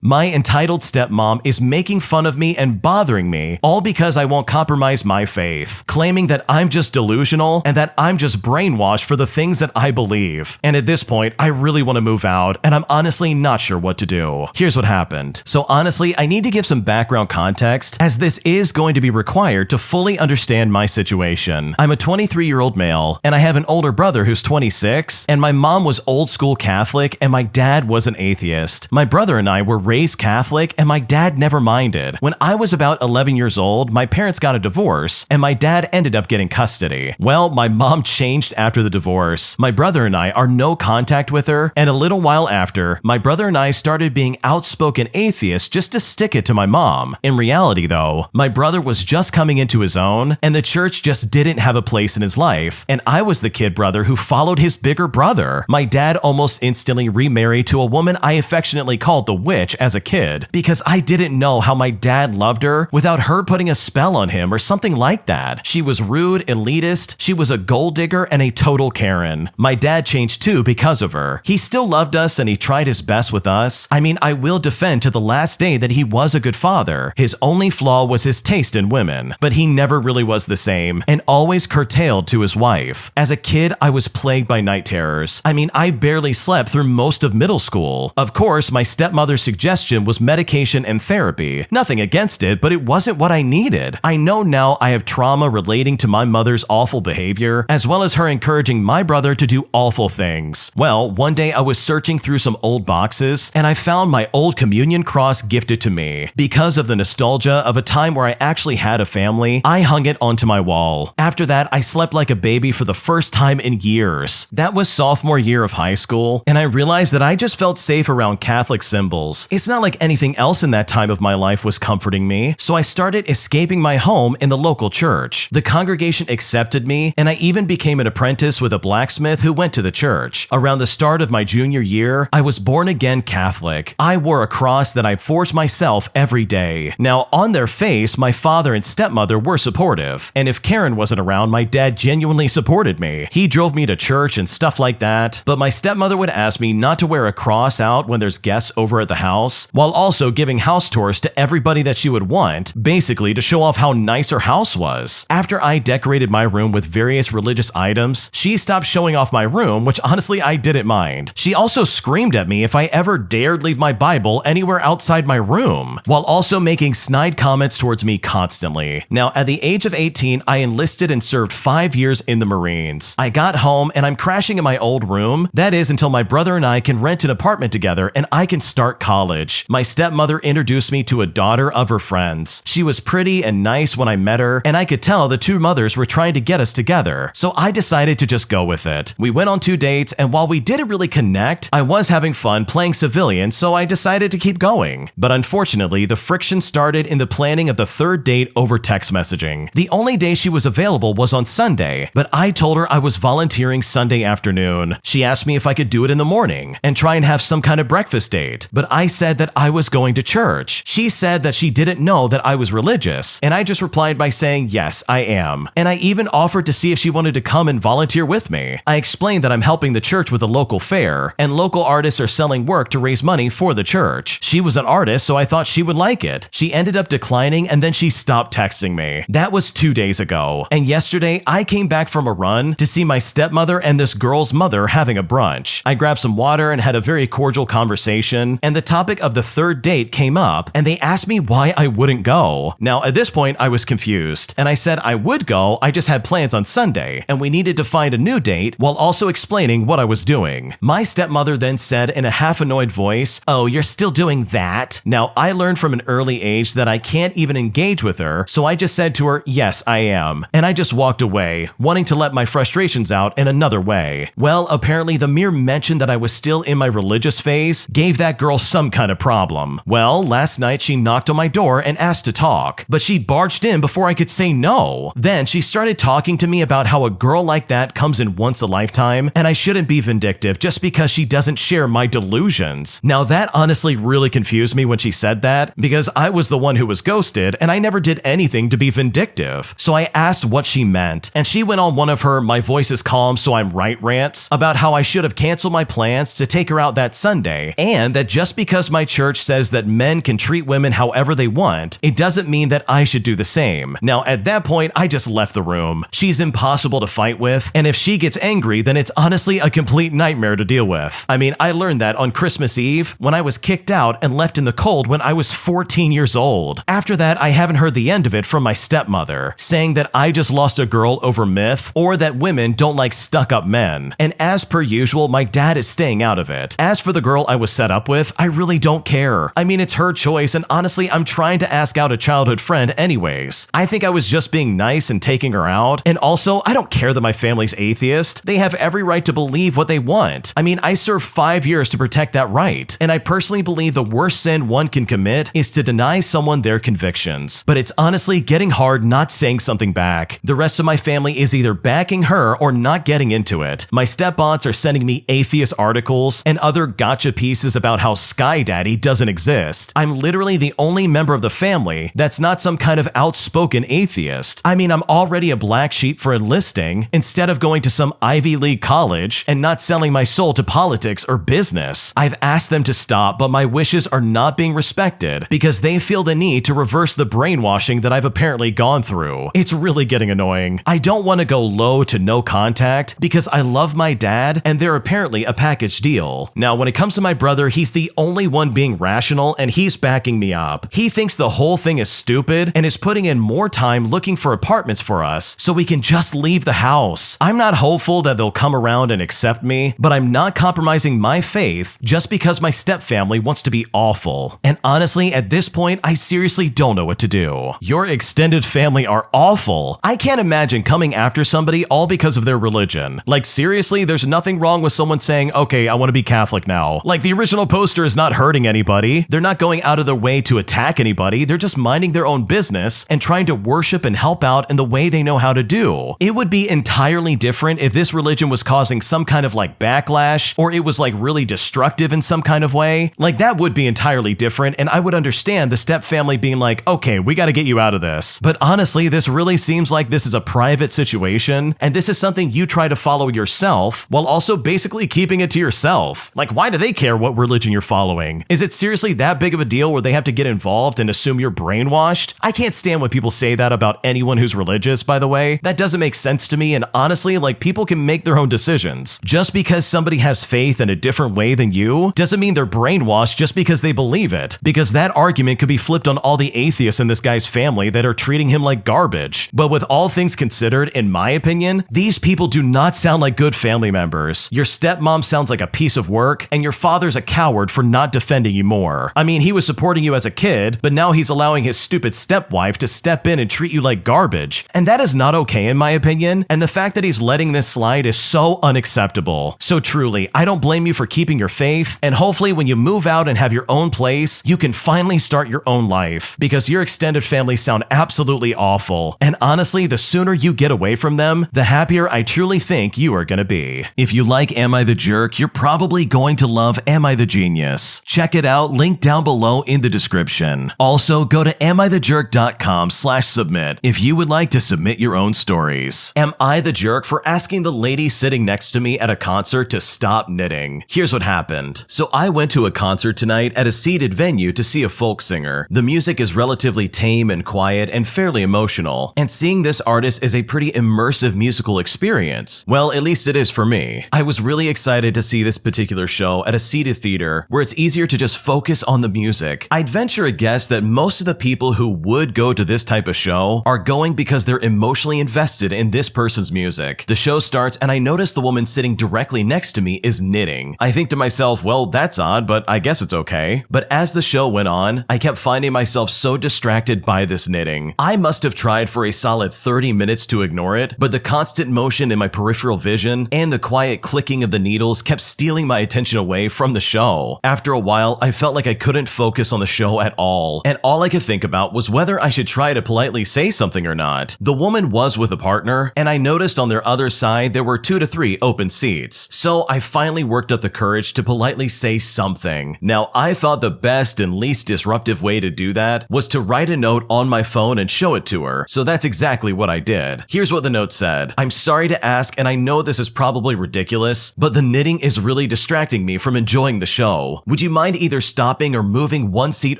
My entitled stepmom is making fun of me and bothering me, all because I won't compromise my faith, claiming that I'm just delusional and that I'm just brainwashed for the things that I believe. And at this point, I really want to move out, and I'm honestly not sure what to do. Here's what happened. So honestly, I need to give some background context, as this is going to be required to fully understand my situation. I'm a 23-year-old male, and I have an older brother who's 26, and my mom was old school Catholic, and my dad was an atheist. My brother and I were raised Catholic, and my dad never minded. When I was about 11 years old, my parents got a divorce, and my dad ended up getting custody. Well, my mom changed after the divorce. My brother and I are no contact with her, and a little while after, my brother and I started being outspoken atheists just to stick it to my mom. In reality though, my brother was just coming into his own, and the church just didn't have a place in his life, and I was the kid brother who followed his bigger brother. My dad almost instantly remarried to a woman I affectionately called the witch as a kid, because I didn't know how my dad loved her without her putting a spell on him or something like that. She was rude, elitist, she was a gold digger, and a total Karen. My dad changed too because of her. He still loved us and he tried his best with us. I mean, I will defend to the last day that he was a good father. His only flaw was his taste in women, but he never really was the same and always curtailed to his wife. As a kid, I was plagued by night terrors. I mean, I barely slept through most of middle school. Of course, my stepmother's suggestion was medication and therapy. Nothing against it, but it wasn't what I needed. I know now I have trauma relating to my mother's awful behavior, as well as her encouraging my brother to do awful things. Well, one day I was searching through some old boxes, and I found my old communion cross gifted to me. Because of the nostalgia of a time where I actually had a family, I hung it onto my wall. After that, I slept like a baby for the first time in years. That was sophomore year of high school, and I realized that I just felt safe around Catholic symbols. It's not like anything else in that time of my life was comforting me, so I started escaping my home in the local church. The congregation accepted me, and I even became an apprentice with a blacksmith who went to the church. Around the start of my junior year, I was born again Catholic. I wore a cross that I forged myself every day. Now, on their face, my father and stepmother were supportive, and if Karen wasn't around, my dad genuinely supported me. He drove me to church and stuff like that, but my stepmother would ask me not to wear a cross out when there's guests over at the house, while also giving house tours to everybody that she would want, basically to show off how nice her house was. After I decorated my room with various religious items, she stopped showing off my room, which honestly I didn't mind. She also screamed at me if I ever dared leave my Bible anywhere outside my room, while also making snide comments towards me constantly. Now, at the age of 18, I enlisted and served 5 years in the Marines. I got home and I'm crashing in my old room. That is until my brother and I can rent an apartment together and I can start college. My stepmother introduced me to a daughter of her friends. She was pretty and nice when I met her, and I could tell the two mothers were trying to get us together, so I decided to just go with it. We went on 2 dates, and while we didn't really connect, I was having fun playing civilian, so I decided to keep going. But unfortunately, the friction started in the planning of the 3rd date over text messaging. The only day she was available was on Sunday, but I told her I was volunteering Sunday afternoon. She asked me if I could do it in the morning and try and have some kind of breakfast date, but I said that I was going to church. She said that she didn't know that I was religious, and I just replied by saying, yes, I am. And I even offered to see if she wanted to come and volunteer with me. I explained that I'm helping the church with a local fair, and local artists are selling work to raise money for the church. She was an artist, so I thought she would like it. She ended up declining, and then she stopped texting me. That was 2 days ago. And yesterday, I came back from a run to see my stepmother and this girl's mother having a brunch. I grabbed some water and had a very cordial conversation, and the topic of the 3rd date came up, and they asked me why I wouldn't go. Now, at this point, I was confused, and I said I would go, I just had plans on Sunday, and we needed to find a new date while also explaining what I was doing. My stepmother then said in a half-annoyed voice, "Oh, you're still doing that?" Now, I learned from an early age that I can't even engage with her, so I just said to her, "Yes, I am," and I just walked away, wanting to let my frustrations out in another way. Well, apparently the mere mention that I was still in my religious phase gave that girl some kind of problem. Well, last night she knocked on my door and asked to talk, but she barged in before I could say no. Then she started talking to me about how a girl like that comes in once a lifetime, and I shouldn't be vindictive just because she doesn't share my delusions. Now that honestly really confused me when she said that, because I was the one who was ghosted, and I never did anything to be vindictive. So I asked what she meant, and she went on one of her "my voice is calm so I'm right" rants about how I should have canceled my plans to take her out that Sunday, and that just because my my church says that men can treat women however they want, it doesn't mean that I should do the same. Now, at that point, I just left the room. She's impossible to fight with, and if she gets angry, then it's honestly a complete nightmare to deal with. I mean, I learned that on Christmas Eve when I was kicked out and left in the cold when I was 14 years old. After that, I haven't heard the end of it from my stepmother, saying that I just lost a girl over myth or that women don't like stuck-up men. And as per usual, my dad is staying out of it. As for the girl I was set up with, I really don't care. I mean, it's her choice, and honestly, I'm trying to ask out a childhood friend anyways. I think I was just being nice and taking her out. And also, I don't care that my family's atheist. They have every right to believe what they want. I mean, I served 5 years to protect that right. And I personally believe the worst sin one can commit is to deny someone their convictions. But it's honestly getting hard not saying something back. The rest of my family is either backing her or not getting into it. My step-aunts are sending me atheist articles and other gotcha pieces about how Sky Daddy doesn't exist. I'm literally the only member of the family that's not some kind of outspoken atheist. I mean, I'm already a black sheep for enlisting instead of going to some Ivy League college and not selling my soul to politics or business. I've asked them to stop, but my wishes are not being respected because they feel the need to reverse the brainwashing that I've apparently gone through. It's really getting annoying. I don't want to go low to no contact because I love my dad and they're apparently a package deal. Now, when it comes to my brother, he's the only one being rational and he's backing me up. He thinks the whole thing is stupid and is putting in more time looking for apartments for us so we can just leave the house. I'm not hopeful that they'll come around and accept me, but I'm not compromising my faith just because my stepfamily wants to be awful. And honestly, at this point, I seriously don't know what to do. Your extended family are awful. I can't imagine coming after somebody all because of their religion. Like seriously, there's nothing wrong with someone saying, okay, I want to be Catholic now. Like the original poster is not hurting anybody. They're not going out of their way to attack anybody. They're just minding their own business and trying to worship and help out in the way they know how to do. It would be entirely different if this religion was causing some kind of like backlash or it was like really destructive in some kind of way. Like that would be entirely different and I would understand the step family being like, okay, we got to get you out of this. But honestly, this really seems like this is a private situation and this is something you try to follow yourself while also basically keeping it to yourself. Like why do they care what religion you're following? Is it seriously that big of a deal where they have to get involved and assume you're brainwashed? I can't stand when people say that about anyone who's religious, by the way. That doesn't make sense to me and honestly, like people can make their own decisions. Just because somebody has faith in a different way than you doesn't mean they're brainwashed just because they believe it. Because that argument could be flipped on all the atheists in this guy's family that are treating him like garbage. But with all things considered, in my opinion, these people do not sound like good family members. Your stepmom sounds like a piece of work and your father's a coward for not defending you more. I mean, he was supporting you as a kid, but now he's allowing his stupid stepwife to step in and treat you like garbage. And that is not okay in my opinion. And the fact that he's letting this slide is so unacceptable. So truly, I don't blame you for keeping your faith. And hopefully when you move out and have your own place, you can finally start your own life because your extended family sound absolutely awful. And honestly, the sooner you get away from them, the happier I truly think you are gonna be. If you like Am I the Jerk, you're probably going to love Am I the Genius. Check it out, link down below in the description. Also, go to AmITheJerk.com/submit if you would like to submit your own stories. Am I the jerk for asking the lady sitting next to me at a concert to stop knitting? Here's what happened. So I went to a concert tonight at a seated venue to see a folk singer. The music is relatively tame and quiet and fairly emotional, and seeing this artist is a pretty immersive musical experience. Well, at least it is for me. I was really excited to see this particular show at a seated theater where it's easier to just focus on the music. I'd venture a guess that most of the people who would go to this type of show are going because they're emotionally invested in this person's music. The show starts and I notice the woman sitting directly next to me is knitting. I think to myself, well, that's odd, but I guess it's okay. But as the show went on, I kept finding myself so distracted by this knitting. I must have tried for a solid 30 minutes to ignore it, but the constant motion in my peripheral vision and the quiet clicking of the needles kept stealing my attention away from the show. After a while, I felt like I couldn't focus on the show at all, and all I could think about was whether I should try to politely say something or not. The woman was with a partner, and I noticed on their other side there were 2 to 3 open seats, so I finally worked up the courage to politely say something. Now, I thought the best and least disruptive way to do that was to write a note on my phone and show it to her, so that's exactly what I did. Here's what the note said. I'm sorry to ask, and I know this is probably ridiculous, but the knitting is really distracting me from enjoying the show. Would you mind either stopping or moving one seat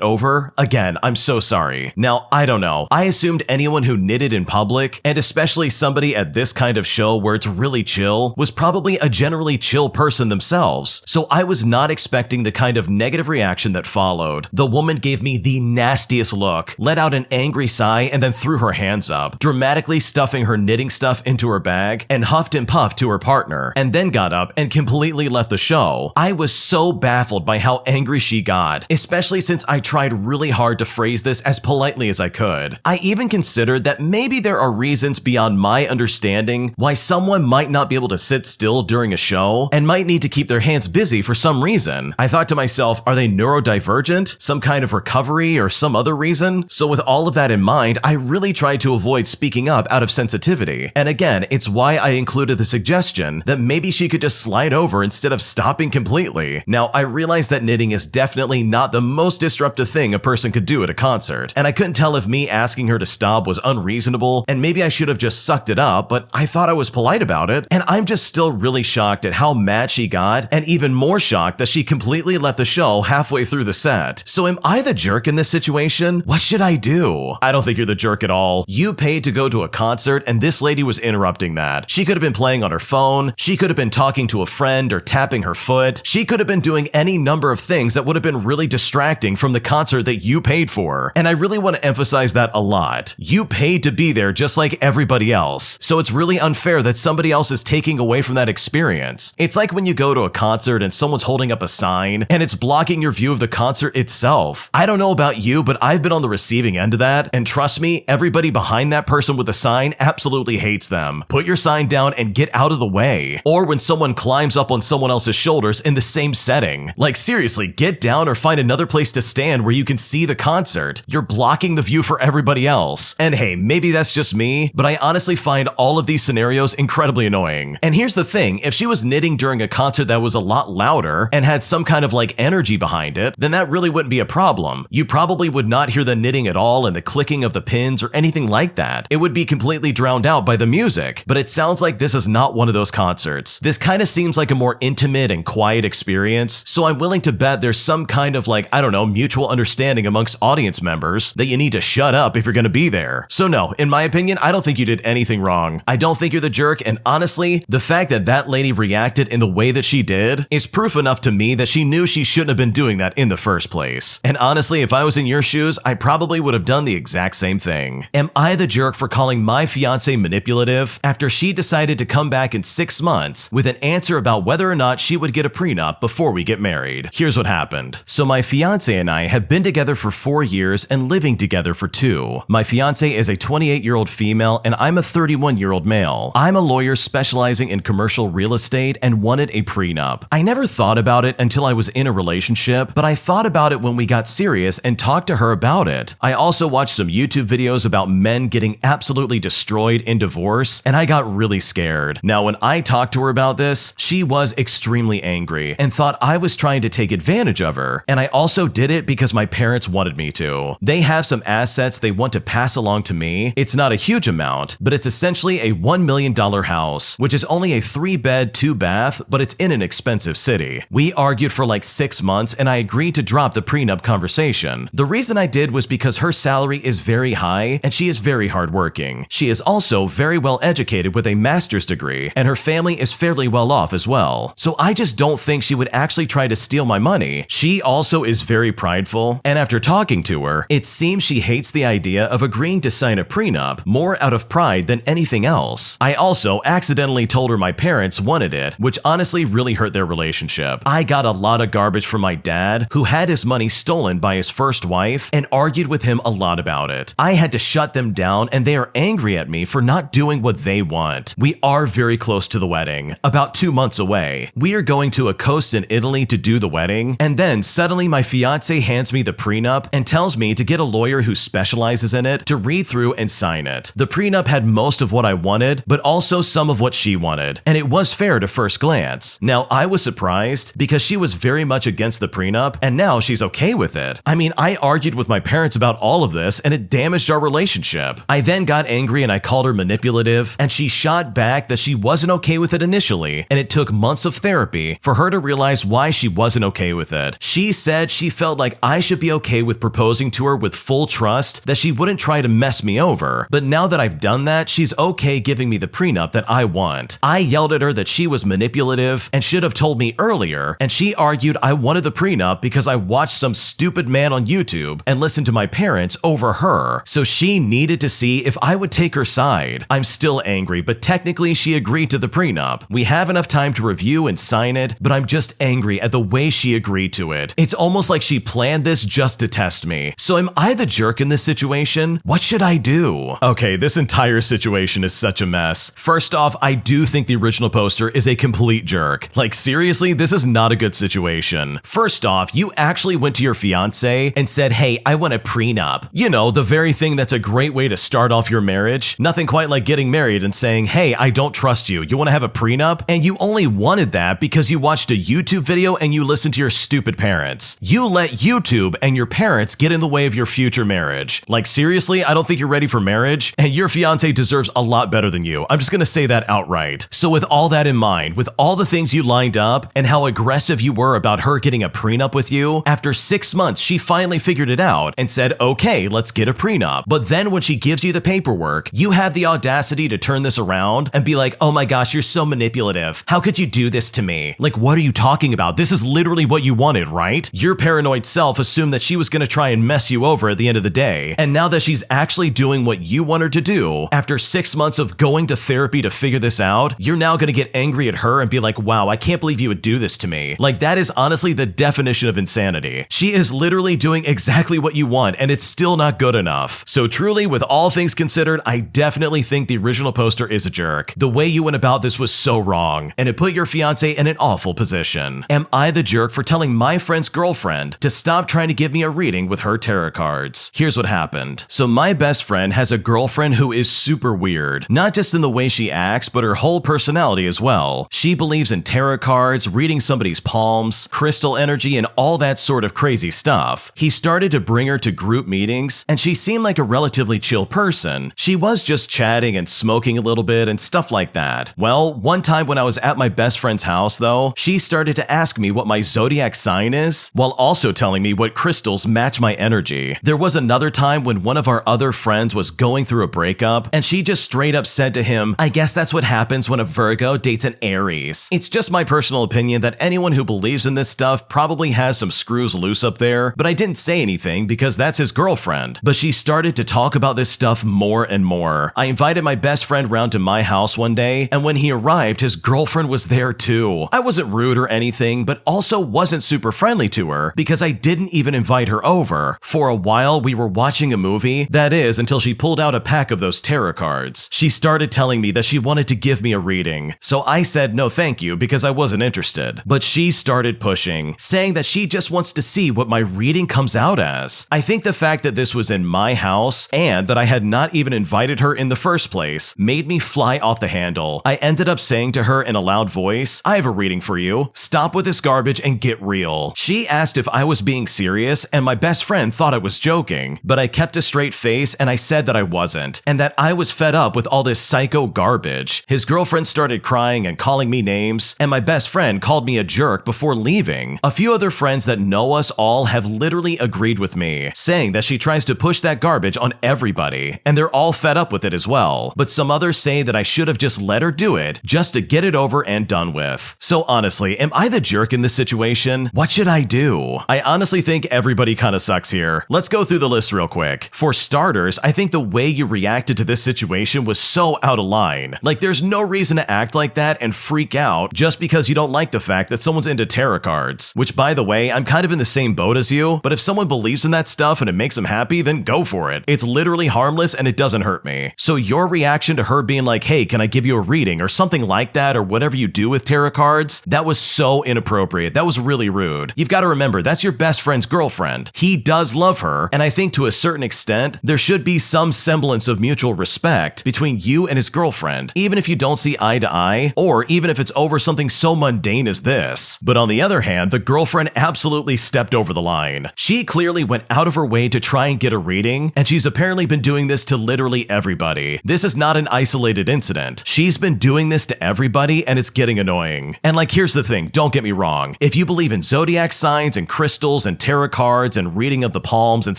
over? Again, I'm so sorry. Now, I don't know. I assumed anyone who knitted in public, and especially somebody at this kind of show where it's really chill, was probably a generally chill person themselves. So I was not expecting the kind of negative reaction that followed. The woman gave me the nastiest look, let out an angry sigh, and then threw her hands up, dramatically stuffing her knitting stuff into her bag, and huffed and puffed to her partner, and then got up and completely left the show. I was so baffled by how angry she got, especially since I tried really hard to phrase this as politely as I could. I even considered that maybe there are reasons beyond my understanding why someone might not be able to sit still during a show and might need to keep their hands busy for some reason. I thought to myself, are they neurodivergent? Some kind of recovery or some other reason? So with all of that in mind, I really tried to avoid speaking up out of sensitivity. And again, it's why I included the suggestion that maybe she could just slide over instead of stopping completely. Now, I realize that knitting is definitely not the most disruptive thing a person could do at a concert, and I couldn't tell if me asking her to stop was unreasonable, and maybe I should have just sucked it up, but I thought I was polite about it, and I'm just still really shocked at how mad she got, and even more shocked that she completely left the show halfway through the set. So am I the jerk in this situation? What should I do? I don't think you're the jerk at all. You paid to go to a concert, and this lady was interrupting that. She could have been playing on her phone, she could have been talking to a friend or tapping her foot, she could have been doing any number of things that would have been really distracting from the concert that you paid for. And I really want to emphasize that a lot. You paid to be there just like everybody else, so it's really unfair that somebody else is taking away from that experience. It's like when you go to a concert and someone's holding up a sign and it's blocking your view of the concert itself. I don't know about you, but I've been on the receiving end of that, and trust me, everybody behind that person with the sign absolutely hates them. Put your sign down and get out of the way. Or when someone climbs up on someone else's shoulders in the same setting. Like seriously, get down or find another place to stand where you can see the concert. You're blocking the view for everybody else. And hey, maybe that's just me, but I honestly find all of these scenarios incredibly annoying. And here's the thing, if she was knitting during a concert that was a lot louder and had some kind of like energy behind it, then that really wouldn't be a problem. You probably would not hear the knitting at all and the clicking of the pins or anything like that. It would be completely drowned out by the music. But it sounds like this is not one of those concerts. This kind of seems like a more intimate and quiet experience, so I'm willing to bet there's some kind of like, I don't know, mutual understanding amongst audience members that you need to shut up if you're gonna be there. So no, in my opinion, I don't think you did anything wrong. I don't think you're the jerk, and honestly, the fact that that lady reacted in the way that she did is proof enough to me that she knew she shouldn't have been doing that in the first place. And honestly, if I was in your shoes, I probably would have done the exact same thing. Am I the jerk for calling my fiance manipulative after she decided to come back in 6 months with an answer about whether or not she would get a prenup before we get married? Here's what happened. So my fiance and I have been together for 4 years and living together for 2. My fiance is a 28-year-old female and I'm a 31-year-old male. I'm a lawyer specializing in commercial real estate and wanted a prenup. I never thought about it until I was in a relationship, but I thought about it when we got serious and talked to her about it. I also watched some YouTube videos about men getting absolutely destroyed in divorce, and I got really scared. Now, when I talked to her about this, she was extremely angry and thought I was trying to take advantage of her, and I also did it because my parents wanted me to. They have some assets they want to pass along to me. It's not a huge amount, but it's essentially a $1 million house, which is only a 3-bed, 2-bath, but it's in an expensive city. We argued for like 6 months and I agreed to drop the prenup conversation. The reason I did was because her salary is very high and she is very hardworking. She is also very well educated with a master's degree and her family is fairly well off as well. So I just don't think she would actually try to steal my money. She also is very prideful, and after talking to her, it seems she hates the idea of agreeing to sign a prenup more out of pride than anything else. I also accidentally told her my parents wanted it, which honestly really hurt their relationship. I got a lot of garbage from my dad, who had his money stolen by his first wife, and argued with him a lot about it. I had to shut them down, and they are angry at me for not doing what they want. We are very close to the wedding, about 2 months away. We are going to a coast in Italy to do the wedding, and then suddenly my fiance hands me the prenup and tells me to get a lawyer who specializes in it to read through and sign it. The prenup had most of what I wanted, but also some of what she wanted, and it was fair to first glance. Now, I was surprised because she was very much against the prenup, and now she's okay with it. I mean, I argued with my parents about all of this, and it damaged our relationship. I then got angry and I called her manipulative, and she shot back that she wasn't okay with it initially, and it took months of therapy for her to realize why she wasn't okay okay with it. She said she felt like I should be okay with proposing to her with full trust that she wouldn't try to mess me over. But now that I've done that, she's okay giving me the prenup that I want. I yelled at her that she was manipulative and should have told me earlier, and she argued I wanted the prenup because I watched some stupid man on YouTube and listened to my parents over her. So she needed to see if I would take her side. I'm still angry, but technically she agreed to the prenup. We have enough time to review and sign it, but I'm just angry at the way she agreed to it. It's almost like she planned this just to test me. So am I the jerk in this situation? What should I do? Okay, this entire situation is such a mess. First off, I do think the original poster is a complete jerk. Like seriously, this is not a good situation. First off, you actually went to your fiancé and said, hey, I want a prenup. You know, the very thing that's a great way to start off your marriage. Nothing quite like getting married and saying, hey, I don't trust you. You want to have a prenup? And you only wanted that because you watched a YouTube video and you listened to your stupid parents. You let YouTube and your parents get in the way of your future marriage. Like seriously, I don't think you're ready for marriage, and your fiancé deserves a lot better than you. I'm just gonna say that outright. So with all that in mind, with all the things you lined up and how aggressive you were about her getting a prenup with you, after 6 months, she finally figured it out and said, okay, let's get a prenup. But then when she gives you the paperwork, you have the audacity to turn this around and be like, oh my gosh, you're so manipulative. How could you do this to me? Like, what are you talking about? This is literally what you wanted, right? Your paranoid self assumed that she was gonna try and mess you over at the end of the day. And now that she's actually doing what you want her to do, after 6 months of going to therapy to figure this out, you're now gonna get angry at her and be like, wow, I can't believe you would do this to me. Like, that is honestly the definition of insanity. She is literally doing exactly what you want, and it's still not good enough. So truly, with all things considered, I definitely think the original poster is a jerk. The way you went about this was so wrong, and it put your fiancé in an awful position. Am I the jerk for telling my friend's girlfriend to stop trying to give me a reading with her tarot cards? Here's what happened. So my best friend has a girlfriend who is super weird, not just in the way she acts, but her whole personality as well. She believes in tarot cards, reading somebody's palms, crystal energy, and all that sort of crazy stuff. He started to bring her to group meetings, and she seemed like a relatively chill person. She was just chatting and smoking a little bit and stuff like that. Well, one time when I was at my best friend's house though, she started to ask me what my zodiac sign is, while also telling me what crystals match my energy. There was another time when one of our other friends was going through a breakup, and she just straight up said to him, I guess that's what happens when a Virgo dates an Aries. It's just my personal opinion that anyone who believes in this stuff probably has some screws loose up there, but I didn't say anything because that's his girlfriend. But she started to talk about this stuff more and more. I invited my best friend round to my house one day, and when he arrived, his girlfriend was there too. I wasn't rude or anything, but also wasn't super friendly to her because I didn't even invite her over. For a while, we were watching a movie, that is, until she pulled out a pack of those tarot cards. She started telling me that she wanted to give me a reading, so I said no thank you because I wasn't interested. But she started pushing, saying that she just wants to see what my reading comes out as. I think the fact that this was in my house and that I had not even invited her in the first place made me fly off the handle. I ended up saying to her in a loud voice, I have a reading for you. Stop with this garbage and get real. She asked if I was being serious, and my best friend thought I was joking, but I kept a straight face and I said that I wasn't, and that I was fed up with all this psycho garbage. His girlfriend started crying and calling me names, and my best friend called me a jerk before leaving. A few other friends that know us all have literally agreed with me, saying that she tries to push that garbage on everybody, and they're all fed up with it as well. But some others say that I should have just let her do it, just to get it over and done with. So honestly, am I the jerk in this situation? What should I do? I honestly think everybody kind of sucks here. Let's go through the list real quick. For starters, I think the way you reacted to this situation was so out of line. Like, there's no reason to act like that and freak out just because you don't like the fact that someone's into tarot cards. Which, by the way, I'm kind of in the same boat as you, but if someone believes in that stuff and it makes them happy, then go for it. It's literally harmless and it doesn't hurt me. So your reaction to her being like, hey, can I give you a reading or something like that, or whatever you do with tarot cards, that was so inappropriate. That was really rude. You've got to remember, that's your best friend's girlfriend. He does love her, and I think to a certain extent, there should be some semblance of mutual respect between you and his girlfriend, even if you don't see eye to eye, or even if it's over something so mundane as this. But on the other hand, the girlfriend absolutely stepped over the line. She clearly went out of her way to try and get a reading, and she's apparently been doing this to literally everybody. This is not an isolated incident. She's been doing this to everybody, and it's getting annoying. And like, here's the thing, don't get me wrong. If you believe believe in zodiac signs and crystals and tarot cards and reading of the palms and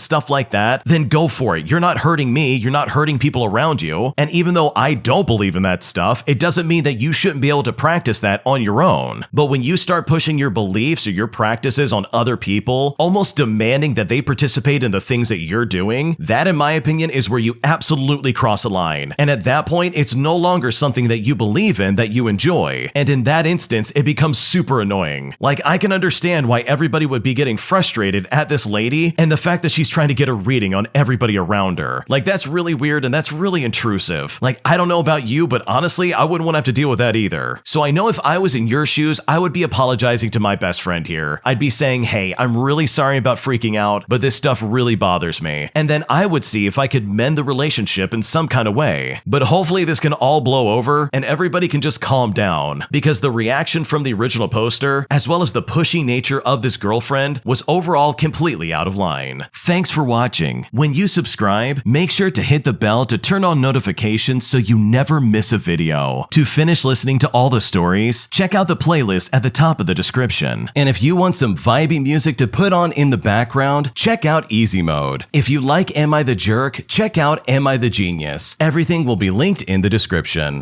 stuff like that, then go for it. You're not hurting me, you're not hurting people around you. And even though I don't believe in that stuff, it doesn't mean that you shouldn't be able to practice that on your own. But when you start pushing your beliefs or your practices on other people, almost demanding that they participate in the things that you're doing, that in my opinion is where you absolutely cross a line. And at that point, it's no longer something that you believe in, that you enjoy. And in that instance, it becomes super annoying. Like, I can understand why everybody would be getting frustrated at this lady and the fact that she's trying to get a reading on everybody around her. Like, that's really weird and that's really intrusive. Like, I don't know about you, but honestly, I wouldn't want to have to deal with that either. So I know if I was in your shoes, I would be apologizing to my best friend here. I'd be saying, hey, I'm really sorry about freaking out, but this stuff really bothers me. And then I would see if I could mend the relationship in some kind of way. But hopefully this can all blow over and everybody can just calm down, because the reaction from the original poster, as well as the pushy nature of this girlfriend, was overall completely out of line. Thanks for watching. When you subscribe, make sure to hit the bell to turn on notifications so you never miss a video. To finish listening to all the stories, check out the playlist at the top of the description. And if you want some vibey music to put on in the background, check out easymode. If you like Am I the Jerk, check out Am I the Genius. Everything will be linked in the description.